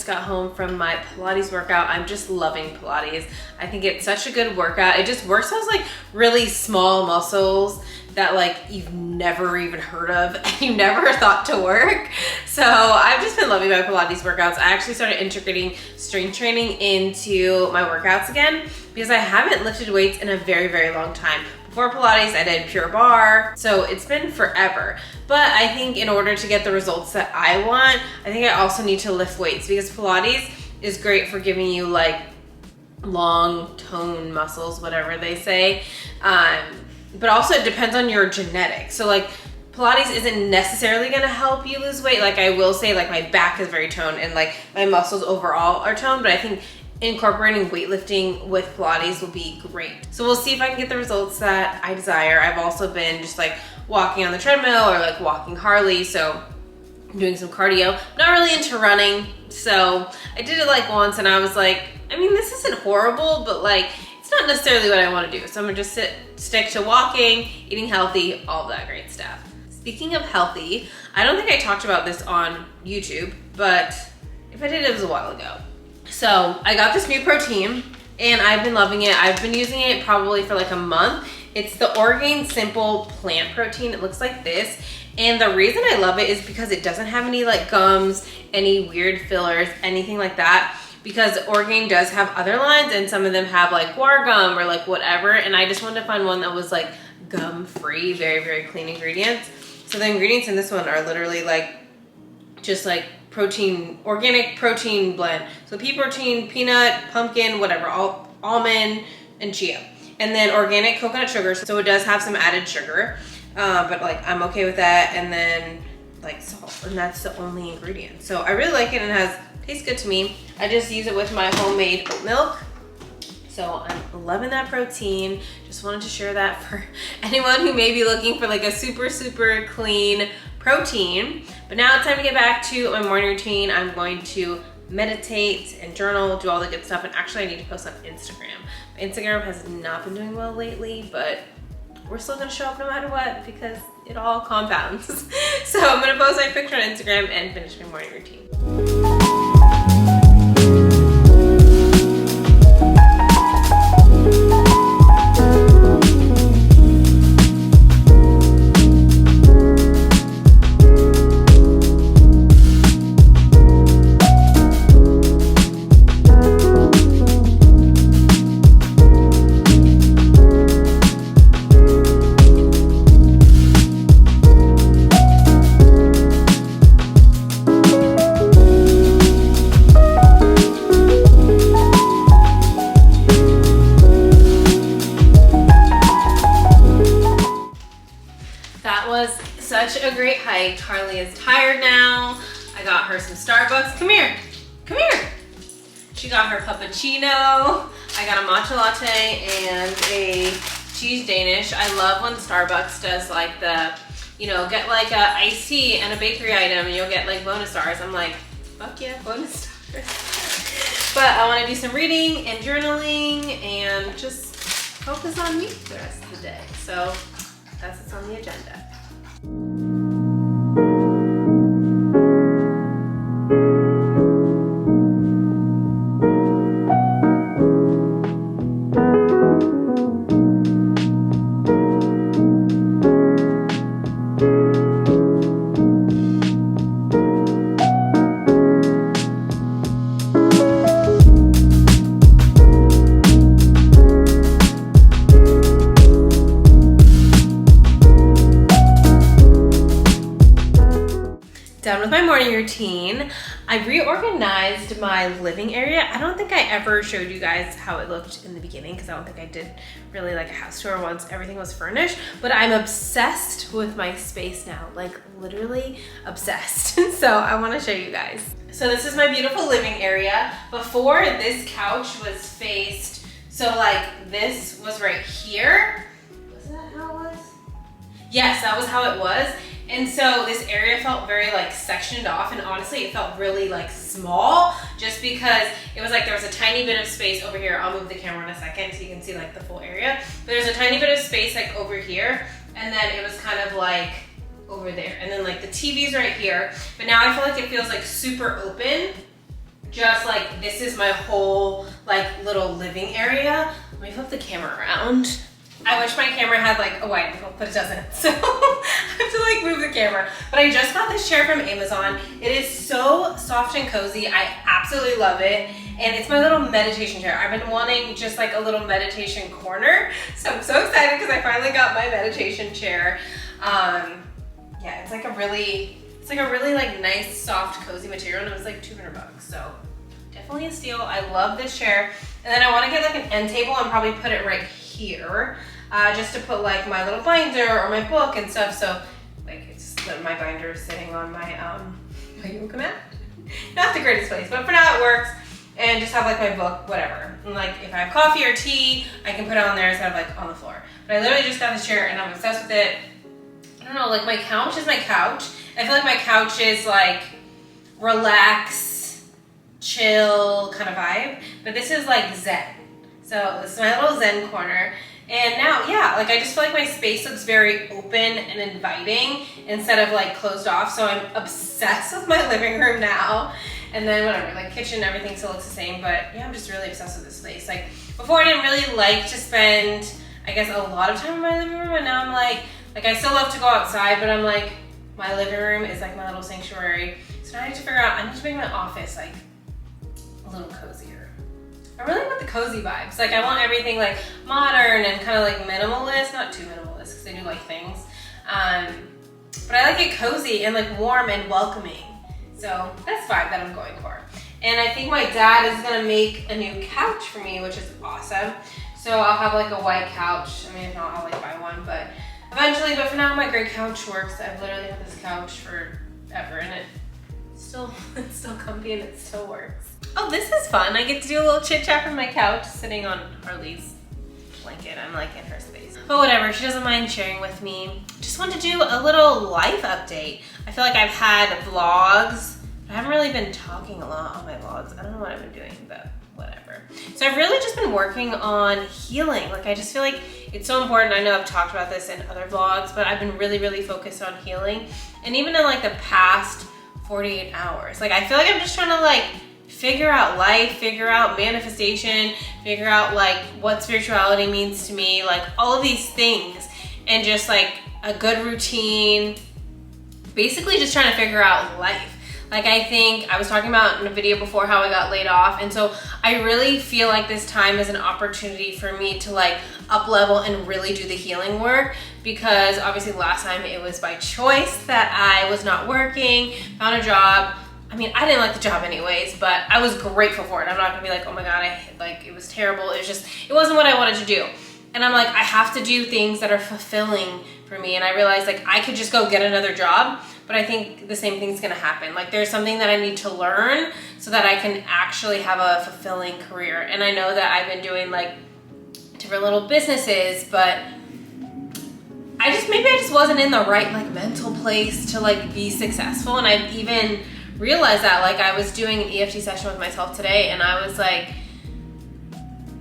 just got home from my Pilates workout. I'm just loving Pilates. I think it's such a good workout. It just works those like really small muscles that like you've never even heard of and you never thought to work. So I've just been loving my Pilates workouts. I actually started integrating strength training into my workouts again because I haven't lifted weights in a very, very long time. Before Pilates, I did pure bar, so it's been forever. But I think in order to get the results that I want, I think I also need to lift weights because Pilates is great for giving you like long tone muscles, whatever they say. But also it depends on your genetics. So like Pilates isn't necessarily gonna help you lose weight. Like I will say like my back is very toned and like my muscles overall are toned, but I think incorporating weightlifting with Pilates will be great. So we'll see if I can get the results that I desire. I've also been just like walking on the treadmill or like walking Harley, so I'm doing some cardio. I'm not really into running, so I did it like once and I was like, I mean, this isn't horrible, but like, it's not necessarily what I want to do. So I'm gonna just stick to walking, eating healthy, all of that great stuff. Speaking of healthy, I don't think I talked about this on YouTube, but if I did, it was a while ago. So I got this new protein and I've been loving it. I've been using it probably for like a month. It's the Orgain Simple Plant Protein. It looks like this. And the reason I love it is because it doesn't have any like gums, any weird fillers, anything like that. Because Orgain does have other lines and some of them have like guar gum or like whatever. And I just wanted to find one that was like gum free, very, very clean ingredients. So the ingredients in this one are literally like, just like protein, organic protein blend. So pea protein, peanut, pumpkin, whatever, all almond and chia. And then organic coconut sugar. So it does have some added sugar, but like I'm okay with that. And then like salt, and that's the only ingredient. So I really like it and tastes good to me. I just use it with my homemade oat milk. So I'm loving that protein. Just wanted to share that for anyone who may be looking for like a super, super clean protein. But now it's time to get back to my morning routine. I'm going to meditate and journal, do all the good stuff. And actually I need to post on Instagram. My Instagram has not been doing well lately, but we're still gonna show up no matter what because it all compounds. So I'm gonna post my picture on Instagram and finish my morning routine. Such a great hike. Harley is tired now. I got her some Starbucks. Come here. Come here. She got her puppuccino. I got a matcha latte and a cheese Danish. I love when Starbucks does like the, you know, get like a iced tea and a bakery item and you'll get like bonus stars. I'm like, fuck yeah, bonus stars. But I want to do some reading and journaling and just focus on me for the rest of the day. So that's what's on the agenda. Done with my morning routine. I reorganized my living area. I don't think I ever showed you guys how it looked in the beginning because I don't think I did really like a house tour once everything was furnished, but I'm obsessed with my space now, like literally obsessed. So I want to show you guys. So this is my beautiful living area. Before, this couch was faced, so like this was right here. Was that how it was? Yes, that was how it was. And so this area felt very like sectioned off, and honestly it felt really like small just because it was like there was a tiny bit of space over here. I'll move the camera in a second so you can see like the full area. But there's a tiny bit of space like over here, and then it was kind of like over there. And then like the TV's right here. But now I feel like it feels like super open, just like, this is my whole like little living area. Let me flip the camera around. I wish my camera had like a wide angle, but it doesn't. So I have to like move the camera. But I just got this chair from Amazon. It is so soft and cozy. I absolutely love it. And it's my little meditation chair. I've been wanting just like a little meditation corner. So I'm so excited because I finally got my meditation chair. Yeah, it's like a really like nice, soft, cozy material, and it was like $200. So definitely a steal. I love this chair. And then I want to get like an end table and probably put it right here, just to put like my little binder or my book and stuff. So like it's just my binder is sitting on my yoga mat. Not the greatest place, but for now it works. And just have like my book, whatever. And like if I have coffee or tea, I can put it on there instead of like on the floor. But I literally just got this chair and I'm obsessed with it. I don't know, like my couch is my couch. I feel like my couch is like relax, chill kind of vibe. But this is like zen. So this is my little zen corner. And now, yeah, like I just feel like my space looks very open and inviting instead of like closed off. So I'm obsessed with my living room now. And then whatever, like kitchen, everything still looks the same. But yeah, I'm just really obsessed with this space. Like before I didn't really like to spend, I guess, a lot of time in my living room. And now I'm like I still love to go outside, but I'm like, my living room is like my little sanctuary. So now I need to figure out, I need to make my office like a little cozier. I really want the cozy vibes. Like I want everything like modern and kind of like minimalist, not too minimalist because they do like things. But I like it cozy and like warm and welcoming. So that's the vibe that I'm going for. And I think my dad is gonna make a new couch for me, which is awesome. So I'll have like a white couch. I mean, if not, I'll like buy one, but eventually. But for now, my gray couch works. I've literally had this couch forever and it's still comfy and it still works. Oh, this is fun. I get to do a little chit chat from my couch, sitting on Harley's blanket. I'm like in her space. But whatever, she doesn't mind sharing with me. Just want to do a little life update. I feel like I've had vlogs, but I haven't really been talking a lot on my vlogs. I don't know what I've been doing, but whatever. So I've really just been working on healing. Like I just feel like it's so important. I know I've talked about this in other vlogs, but I've been really, really focused on healing. And even in like the past 48 hours, like I feel like I'm just trying to like figure out life, figure out manifestation, figure out like what spirituality means to me, like all of these things, and just like a good routine, basically just trying to figure out life. Like I think I was talking about in a video before how I got laid off, and so I really feel like this time is an opportunity for me to like up level and really do the healing work, because obviously last time it was by choice that I was not working, found a job. I mean, I didn't like the job anyways, but I was grateful for it. I'm not gonna be like, oh my God, it was terrible. It wasn't what I wanted to do. And I'm like, I have to do things that are fulfilling for me. And I realized like I could just go get another job, but I think the same thing's gonna happen. Like there's something that I need to learn so that I can actually have a fulfilling career. And I know that I've been doing like different little businesses, but maybe I just wasn't in the right like mental place to like be successful. And I've even realized that, like I was doing an EFT session with myself today, and I was like,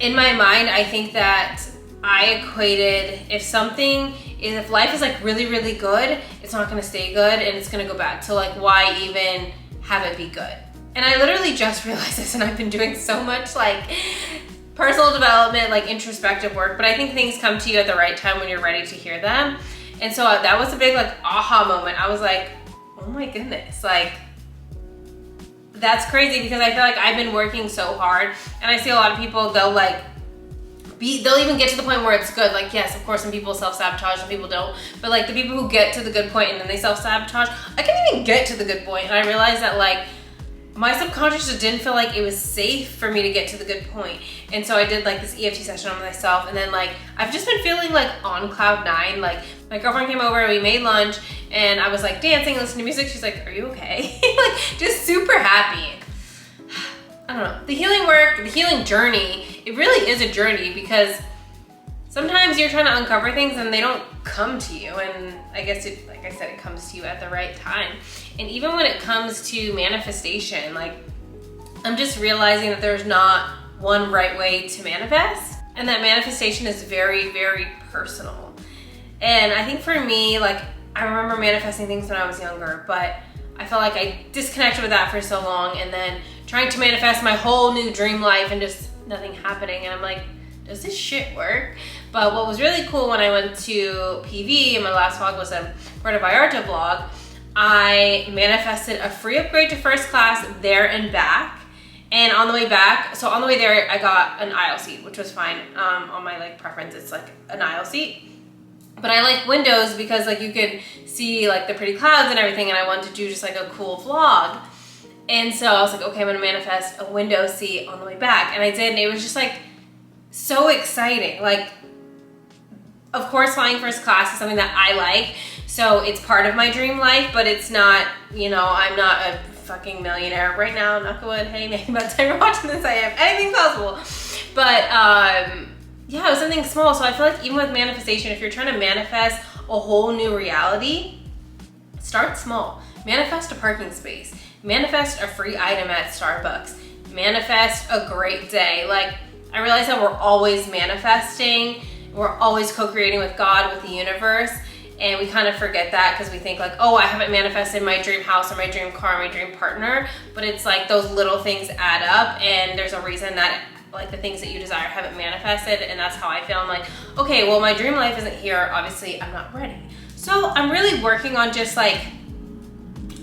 in my mind, I think that I equated if life is like really, really good, it's not gonna stay good and it's gonna go bad. So like why even have it be good? And I literally just realized this, and I've been doing so much like personal development, like introspective work, but I think things come to you at the right time when you're ready to hear them. And so that was a big like aha moment. I was like, oh my goodness, like that's crazy, because I feel like I've been working so hard, and I see a lot of people, they'll even get to the point where it's good. Like, yes, of course, some people self-sabotage, some people don't, but like the people who get to the good point and then they self-sabotage, I can't even get to the good point. And I realized that like my subconscious just didn't feel like it was safe for me to get to the good point. And so I did like this EFT session on myself, and then like I've just been feeling like on cloud nine. Like my girlfriend came over, we made lunch, and I was like dancing, listening to music. She's like, are you okay? Like just super happy. I don't know, the healing work, the healing journey, it really is a journey, because sometimes you're trying to uncover things and they don't come to you. And I guess like I said, it comes to you at the right time. And even when it comes to manifestation, like I'm just realizing that there's not one right way to manifest, and that manifestation is very, very personal. And I think for me, like I remember manifesting things when I was younger, but I felt like I disconnected with that for so long, and then trying to manifest my whole new dream life and just nothing happening. And I'm like, does this shit work? But what was really cool when I went to PV, and my last vlog was a Puerto Vallarta vlog, I manifested a free upgrade to first class there and back. And on the way back, so on the way there, I got an aisle seat, which was fine. On my like preference, it's like an aisle seat. But I like windows because like you could see like the pretty clouds and everything, and I wanted to do just like a cool vlog. And so I was like, okay, I'm gonna manifest a window seat on the way back. And I did, and it was just like so exciting. Like, of course, flying first class is something that I like. So it's part of my dream life, but it's not, you know, I'm not a fucking millionaire right now, knock on wood. Hey, maybe by the time you're watching this, I am. Anything possible. But yeah, it was something small. So I feel like even with manifestation, if you're trying to manifest a whole new reality, start small. Manifest a parking space. Manifest a free item at Starbucks. Manifest a great day. Like, I realize that we're always manifesting. We're always co-creating with God, with the universe. And we kind of forget that because we think like, oh, I haven't manifested my dream house or my dream car, or my dream partner. But it's like those little things add up, and there's a reason that like the things that you desire haven't manifested. And that's how I feel. I'm like, okay, well, my dream life isn't here. Obviously, I'm not ready. So I'm really working on just like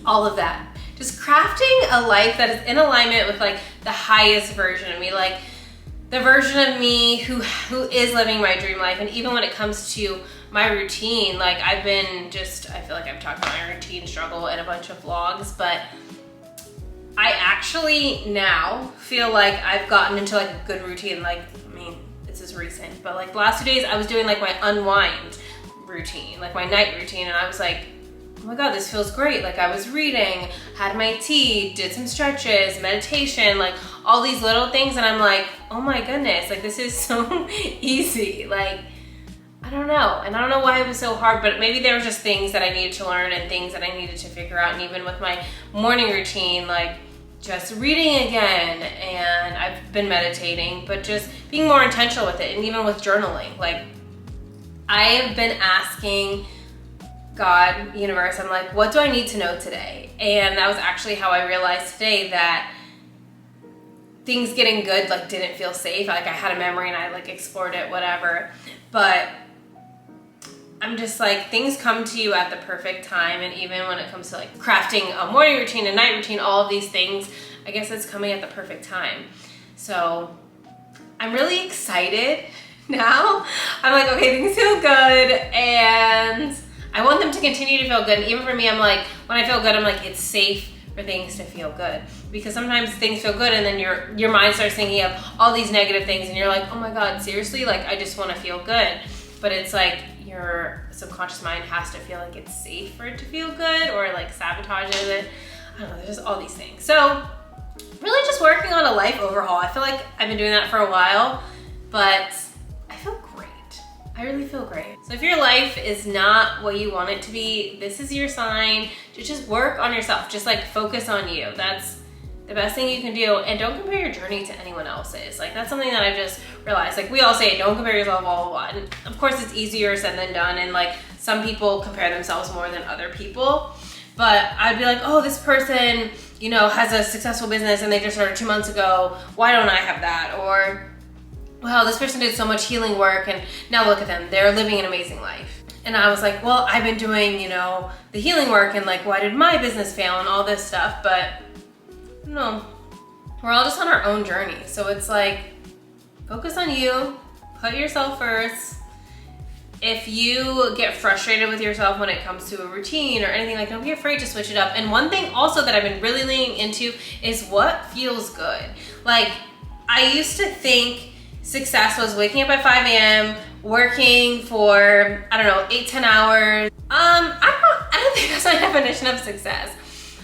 all of that. Just crafting a life that is in alignment with like the highest version of me, like the version of me who is living my dream life. And even when it comes to my routine, like I've been just, I feel like I've talked about my routine struggle in a bunch of vlogs, but I actually now feel like I've gotten into like a good routine. Like, I mean, this is recent, but like the last 2 days I was doing like my unwind routine, like my night routine. And I was like, oh my God, this feels great. Like I was reading, had my tea, did some stretches, meditation, like all these little things. And I'm like, oh my goodness, like this is so easy. Like, I don't know. And I don't know why it was so hard, but maybe there were just things that I needed to learn and things that I needed to figure out. And even with my morning routine, like just reading again, and I've been meditating, but just being more intentional with it. And even with journaling, like I have been asking God, universe, I'm like, what do I need to know today? And that was actually how I realized today that things getting good like didn't feel safe. Like I had a memory and I like explored it, whatever. But I'm just like, things come to you at the perfect time. And even when it comes to like crafting a morning routine, a night routine, all of these things, I guess it's coming at the perfect time. So I'm really excited now. I'm like, okay, things feel good, and I want them to continue to feel good. And even for me, I'm like, when I feel good, I'm like, it's safe for things to feel good. Because sometimes things feel good and then your mind starts thinking of all these negative things and you're like, oh my God, seriously? Like, I just want to feel good. But it's like your subconscious mind has to feel like it's safe for it to feel good, or like sabotages it. I don't know, there's just all these things. So really just working on a life overhaul. I feel like I've been doing that for a while, but I feel great. I really feel great. So if your life is not what you want it to be, this is your sign to just work on yourself. Just like focus on you. That's the best thing you can do. And don't compare your journey to anyone else's. Like that's something that I've just realized. Like we all say, don't compare yourself, blah, blah, blah. And of course it's easier said than done. And like some people compare themselves more than other people. But I'd be like, oh, this person, you know, has a successful business and they just started 2 months ago. Why don't I have that? Or, wow, this person did so much healing work and now look at them, they're living an amazing life. And I was like, well, I've been doing, you know, the healing work and like, why did my business fail and all this stuff? But no, we're all just on our own journey. So it's like, focus on you, put yourself first. If you get frustrated with yourself when it comes to a routine or anything, like don't be afraid to switch it up. And one thing also that I've been really leaning into is what feels good. Like I used to think success was waking up at 5 a.m., working for, I don't know, 8-10 hours. I don't think that's my definition of success.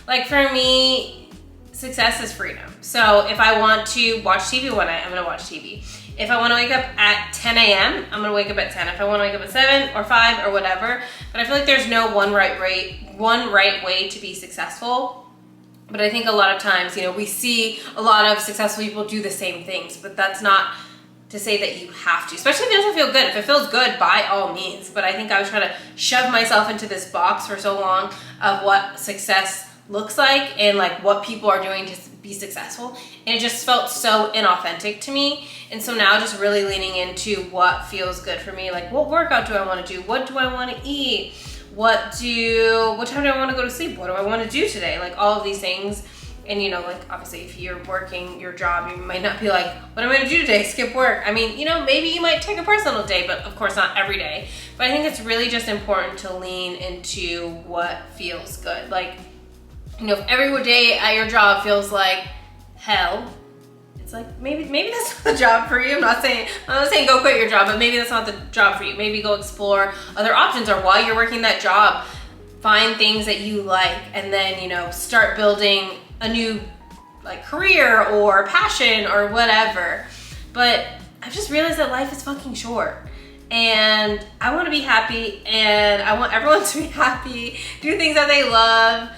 Like for me, success is freedom. So if I want to watch TV one night, I'm gonna watch TV. If I wanna wake up at 10 a.m., I'm gonna wake up at 10. If I wanna wake up at 7 or 5 or whatever. But I feel like there's no one right way to be successful. But I think a lot of times, you know, we see a lot of successful people do the same things, but that's not to say that you have to, especially if it doesn't feel good. If it feels good, by all means. But I think I was trying to shove myself into this box for so long of what success looks like and like what people are doing to be successful. And it just felt so inauthentic to me. And so now just really leaning into what feels good for me. Like, what workout do I want to do? What do I want to eat? What time do I want to go to sleep? What do I want to do today? Like all of these things. And you know, like obviously if you're working your job, you might not be like, what am I gonna do today? Skip work. I mean, you know, maybe you might take a personal day, but of course not every day. But I think it's really just important to lean into what feels good. Like, you know, if every day at your job feels like hell, it's like maybe that's not the job for you. I'm not saying go quit your job, but maybe that's not the job for you. Maybe go explore other options, or while you're working that job, find things that you like, and then, you know, start building a new like career or passion or whatever. But I've just realized that life is fucking short, and I want to be happy, and I want everyone to be happy, do things that they love.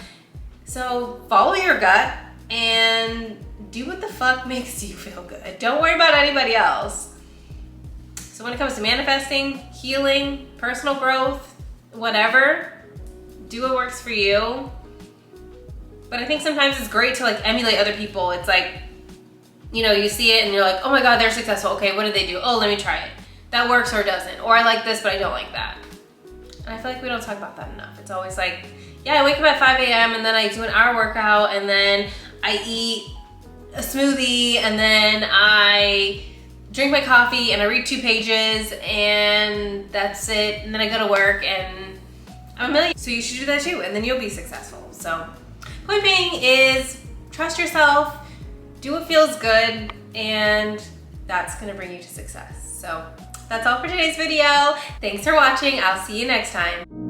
So follow your gut and do what the fuck makes you feel good. Don't worry about anybody else. So when it comes to manifesting, healing, personal growth, whatever, do what works for you. But I think sometimes it's great to like emulate other people. It's like, you know, you see it and you're like, oh my God, they're successful. Okay, what did they do? Oh, let me try it. That works or doesn't. Or I like this, but I don't like that. And I feel like we don't talk about that enough. It's always like, yeah, I wake up at 5 a.m. and then I do an hour workout, and then I eat a smoothie, and then I drink my coffee and I read 2 pages, and that's it. And then I go to work and I'm a million. So you should do that too, and then you'll be successful. So point being is trust yourself, do what feels good, and that's gonna bring you to success. So that's all for today's video. Thanks for watching. I'll see you next time.